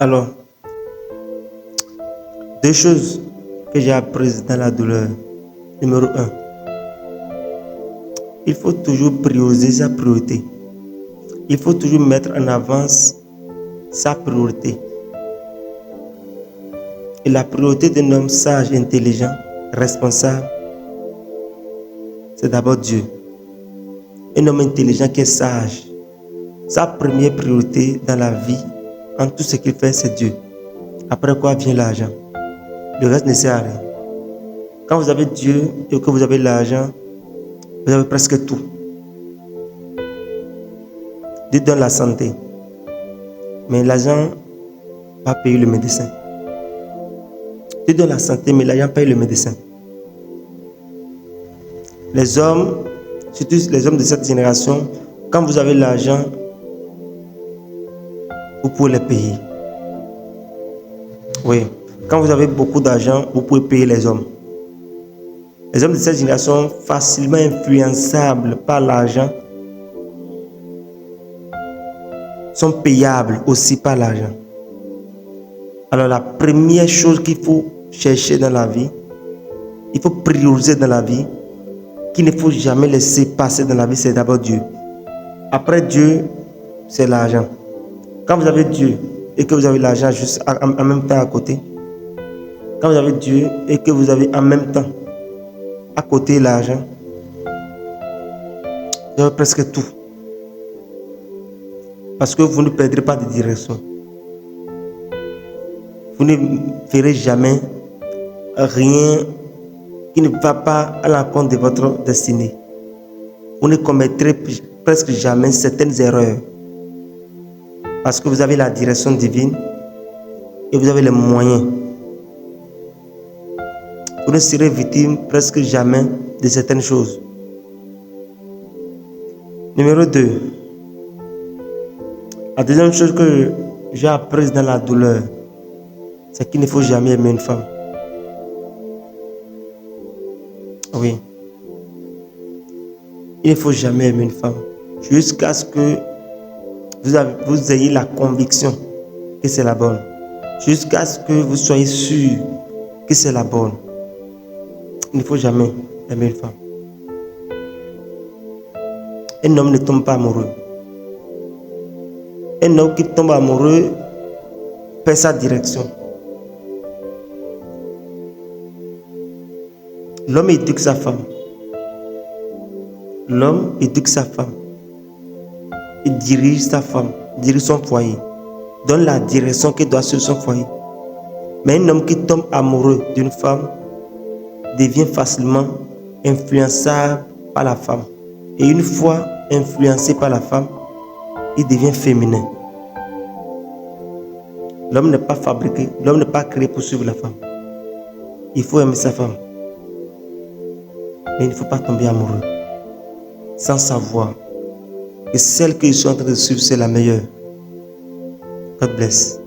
Alors, deux choses que j'ai apprises dans la douleur. Numéro 1, il faut toujours prioriser sa priorité. Il faut toujours mettre en avance sa priorité. Et la priorité d'un homme sage, intelligent, responsable, c'est d'abord Dieu. Un homme intelligent qui est sage, sa première priorité dans la vie, en tout ce qu'il fait, c'est Dieu. Après quoi vient l'argent. Le reste ne sert à rien. Quand vous avez Dieu et que vous avez l'argent, vous avez presque tout. Dieu donne la santé. Mais l'argent va payer le médecin. Dieu donne la santé, mais l'argent paye le médecin. Les hommes, surtout les hommes de cette génération, quand vous avez l'argent, vous pouvez les payer. Oui, quand vous avez beaucoup d'argent, vous pouvez payer les hommes. Les hommes de cette génération, facilement influençables par l'argent, sont payables aussi par l'argent. Alors la première chose qu'il faut chercher dans la vie, il faut prioriser dans la vie, qu'il ne faut jamais laisser passer dans la vie, c'est d'abord Dieu. Après Dieu, c'est l'argent. Quand vous avez Dieu et que vous avez l'argent juste en même temps à côté, quand vous avez Dieu et que vous avez en même temps à côté l'argent, vous avez presque tout. Parce que vous ne perdrez pas de direction. Vous ne ferez jamais rien qui ne va pas à l'encontre de votre destinée. Vous ne commettrez presque jamais certaines erreurs. Parce que vous avez la direction divine et vous avez les moyens. Vous ne serez victime presque jamais de certaines choses. Numéro 2. La deuxième chose que j'ai apprise dans la douleur, c'est qu'il ne faut jamais aimer une femme. Oui. Il ne faut jamais aimer une femme. Jusqu'à ce que vous ayez la conviction que c'est la bonne. Jusqu'à ce que vous soyez sûr que c'est la bonne. Il ne faut jamais aimer une femme. Un homme ne tombe pas amoureux. Un homme qui tombe amoureux perd sa direction. L'homme éduque sa femme. L'homme éduque sa femme. Il dirige sa femme, dirige son foyer, donne la direction qu'il doit sur son foyer. Mais un homme qui tombe amoureux d'une femme devient facilement influençable par la femme. Et une fois influencé par la femme, il devient féminin. L'homme n'est pas fabriqué, l'homme n'est pas créé pour suivre la femme. Il faut aimer sa femme. Mais il ne faut pas tomber amoureux sans savoir que celle que je suis en train de suivre, c'est la meilleure. God bless.